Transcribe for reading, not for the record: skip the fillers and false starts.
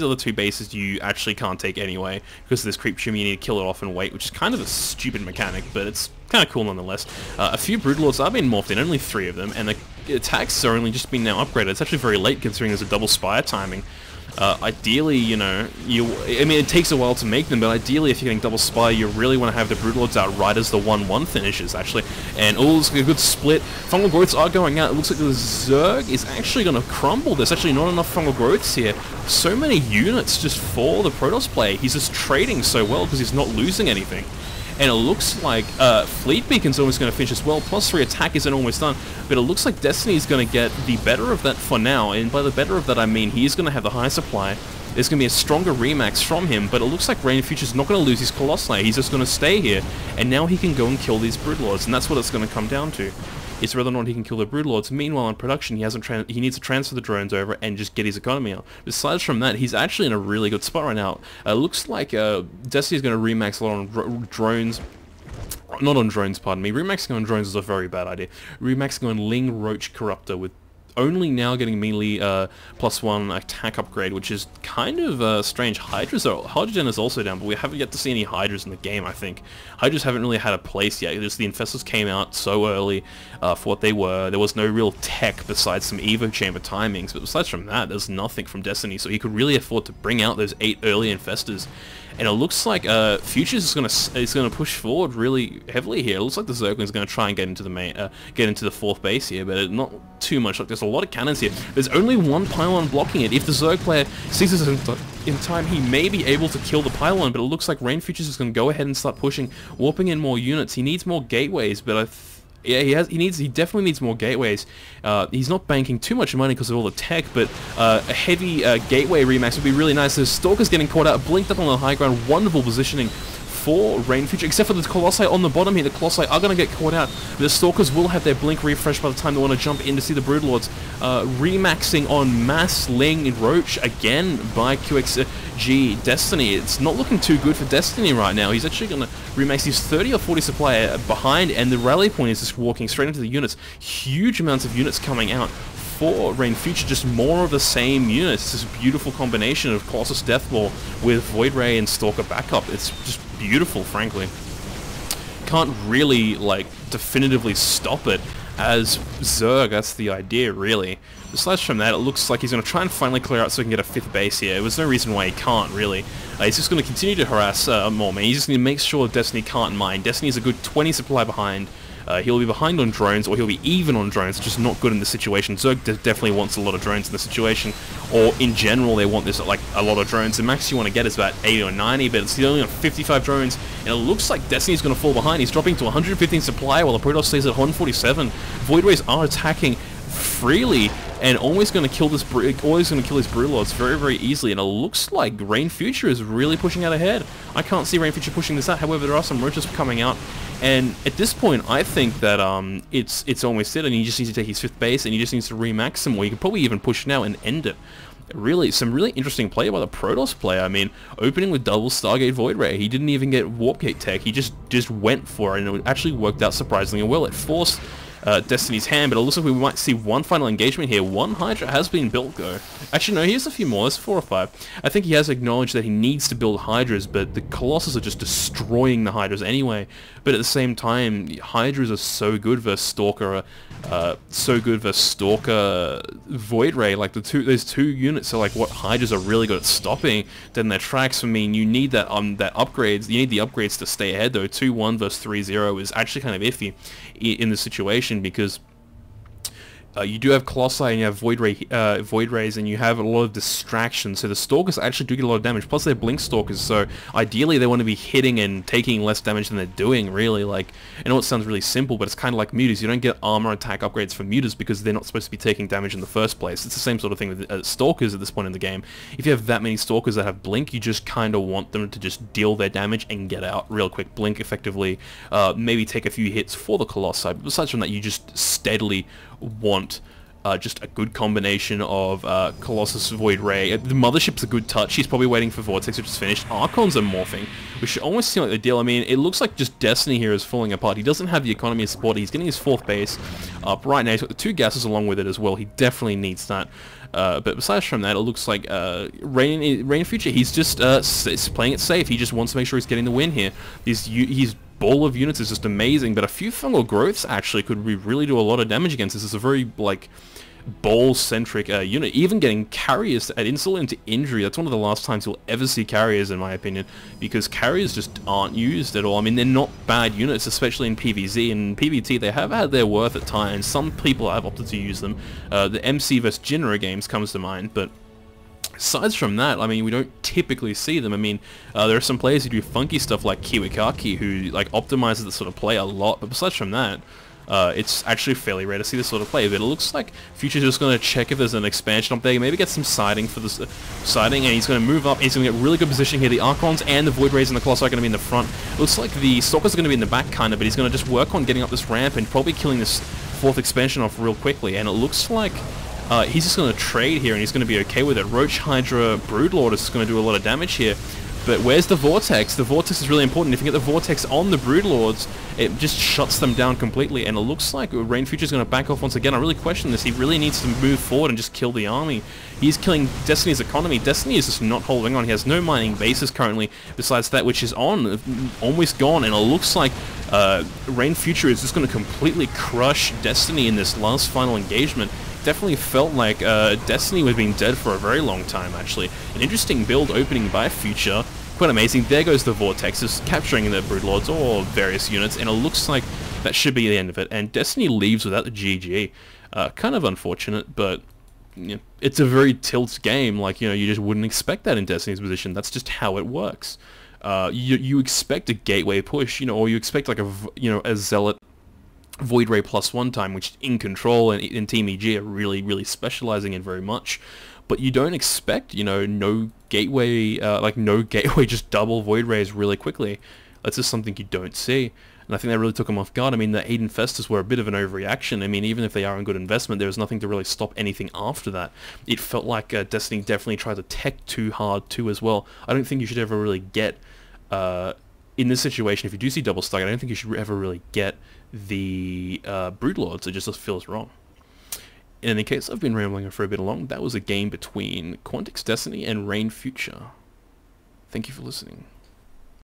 the other two bases you actually can't take anyway, because of this creep tumor. You need to kill it off and wait, which is kind of a stupid mechanic, but it's kind of cool nonetheless. A few Broodlords are being morphed in, only 3 of them, and the attacks are only just been now upgraded. It's actually very late considering there's a double Spire timing. Ideally, you know, I mean, it takes a while to make them, but ideally, if you're getting double Spire, you really want to have the Broodlords out right as the 1-1 finishes, actually. And it's a good split. Fungal growths are going out. It looks like the Zerg is actually going to crumble. There's actually not enough fungal growths here. So many units just for the Protoss player. He's just trading so well because he's not losing anything. And it looks like Fleet Beacon's almost going to finish as well. +3 attack isn't almost done, but it looks like Destiny is going to get the better of that for now. And by the better of that, I mean he's going to have the high supply. There's going to be a stronger remax from him, but it looks like RGNFuture's not going to lose his Colossi. He's just going to stay here, and now he can go and kill these Broodlords, and that's what it's going to come down to. It's whether or not he can kill the Broodlords. Meanwhile, in production, he needs to transfer the drones over and just get his economy up. Besides from that, he's actually in a really good spot right now. Looks like Destiny's going to remax a lot on drones. Not on drones, pardon me. Remaxing on drones is a very bad idea. Remaxing on Ling Roach Corruptor with only now getting melee +1 attack upgrade, which is kind of strange. Hydrogen is also down, but we haven't yet to see any Hydras in the game, I think. Hydras haven't really had a place yet. Just the Infestors came out so early for what they were. There was no real tech besides some Evo Chamber timings, but besides from that, there's nothing from Destiny, so he could really afford to bring out those 8 early Infestors. And it looks like Futures is gonna push forward really heavily here. It looks like the Zergling's gonna try and get into the get into the 4th base here, but not too much. Like, there's a lot of cannons here. There's only one pylon blocking it. If the Zerg player sees this in time, he may be able to kill the pylon. But it looks like RGNFuture is gonna go ahead and start pushing, warping in more units. He needs more gateways, but yeah, he definitely needs more gateways. He's not banking too much money because of all the tech, but a heavy gateway remax would be really nice. The Stalker's getting caught out, blinked up on the high ground, wonderful positioning for RGNFuture, except for the Colossi on the bottom here. The Colossi are going to get caught out. The Stalkers will have their blink refresh by the time they want to jump in to see the Broodlords. Remaxing on Mass Ling and Roach again by QxGDestiny. It's not looking too good for Destiny right now. He's actually going to remax his 30 or 40 supply behind, and the rally point is just walking straight into the units. Huge amounts of units coming out for RGNFuture, just more of the same units. It's this beautiful combination of Colossus Deathball with Void Ray and Stalker backup. It's just beautiful, frankly. Can't really, like, definitively stop it as Zerg. That's the idea, really. Besides from that, it looks like he's going to try and finally clear out so he can get a 5th base here. There was no reason why he can't, really. He's just going to continue to harass more, man. He's just going to make sure Destiny can't mine. Destiny's a good 20 supply behind. He'll be behind on drones, or he'll be even on drones, just not good in this situation. Zerg definitely wants a lot of drones in this situation, or in general they want this, like, a lot of drones. The max you want to get is about 80 or 90, but it's only on 55 drones, and it looks like Destiny's going to fall behind. He's dropping to 115 supply while the Protoss stays at 147. Void Rays are attacking freely and always going to kill this Broodlords very, very easily, and it looks like RGNFuture is really pushing out ahead. I can't see RGNFuture pushing this out. However, there are some roaches coming out, and at this point I think that it's almost it, and he just needs to take his 5th base, and he just needs to remax some more. You can probably even push now and end it. Really, some really interesting play by the Protoss player. I mean, opening with double Stargate Void Ray, he didn't even get Warp Gate tech. He just went for it, and it actually worked out surprisingly well. It forced Destiny's hand, but it looks like we might see one final engagement here. One Hydra has been built, though. Actually, no, here's a few more. There's 4 or 5. I think he has acknowledged that he needs to build Hydras, but the Colossus are just destroying the Hydras anyway. But at the same time, Hydras are so good versus Stalker, Void Ray. Like, those two units are like what Hydras are really good at stopping dead in their tracks. I mean, you need that upgrades. You need the upgrades to stay ahead, though. 2-1 versus 3-0 is actually kind of iffy in this situation, because you do have Colossi and you have Void Rays, and you have a lot of distractions, so the Stalkers actually do get a lot of damage, plus they're Blink Stalkers, so ideally they want to be hitting and taking less damage than they're doing, really. Like, I know it sounds really simple, but it's kind of like Mutas. You don't get armor attack upgrades for Mutas because they're not supposed to be taking damage in the first place. It's the same sort of thing with Stalkers at this point in the game. If you have that many Stalkers that have Blink, you just kind of want them to just deal their damage and get out real quick. Blink effectively, maybe take a few hits for the Colossi, but besides from that, you just steadily want just a good combination of Colossus, Void Ray. The Mothership's a good touch. He's probably waiting for Vortex, which is finished. Archons are morphing, which almost seem like the deal. I mean, it looks like just Destiny here is falling apart. He doesn't have the economy of support. He's getting his 4th base up right now. He's got the 2 gases along with it as well. He definitely needs that. But besides from that, it looks like RGNFuture, he's just playing it safe. He just wants to make sure he's getting the win here. His ball of units is just amazing, but a few fungal growths actually could really do a lot of damage against this. It's a very, like, ball-centric unit. Even getting carriers at insult into injury, that's one of the last times you'll ever see carriers, in my opinion, because carriers just aren't used at all. I mean, they're not bad units, especially in PvZ, and PvT they have had their worth at times. Some people have opted to use them. The MC vs Jinra games comes to mind, but aside from that, I mean, we don't typically see them. I mean, there are some players who do funky stuff like Kiwikaki, who like optimizes the sort of play a lot, but besides from that, it's actually fairly rare to see this sort of play. But it looks like Future's just going to check if there's an expansion up there, maybe get some siding for this siding, and he's going to move up. He's going to get really good position here. The Archons and the Void Rays and the Colossi are going to be in the front. Looks like the Stalkers are going to be in the back, kind of, but he's going to just work on getting up this ramp and probably killing this fourth expansion off real quickly. And it looks like he's just going to trade here, and he's going to be okay with it. Roach Hydra Broodlord is going to do a lot of damage here. But where's the Vortex? The Vortex is really important. If you get the Vortex on the Broodlords, it just shuts them down completely. And it looks like RGNFuture going to back off once again. I really question this. He really needs to move forward and just kill the army. He's killing Destiny's economy. Destiny is just not holding on. He has no mining bases currently, besides that which is almost gone. And it looks like RGNFuture is just going to completely crush Destiny in this last final engagement. Definitely felt like Destiny was being dead for a very long time, actually. An interesting build opening by Future. Quite amazing. There goes the Vortex, just capturing the Broodlords or various units, and it looks like that should be the end of it. And Destiny leaves without the GG. Kind of unfortunate, but you know, it's a very tilt game. Like, you know, you just wouldn't expect that in Destiny's position. That's just how it works. You expect a gateway push, you know, or you expect like a Zealot Void Ray +1 time, which in Control and in Team EG are really specializing in very much. But you don't expect, you know, no gateway just double Void Rays really quickly. That's just something you don't see. And I think that really took them off guard. I mean, the 8 Infestors were a bit of an overreaction. I mean, even if they are a good investment, there was nothing to really stop anything after that. It felt like Destiny definitely tried to tech too hard too as well. I don't think you should ever really get, in this situation, if you do see double stack, I don't think you should ever really get the Broodlords. It just feels wrong. In any case, I've been rambling for a bit long. That was a game between QxGDestiny and RGNFuture. Thank you for listening.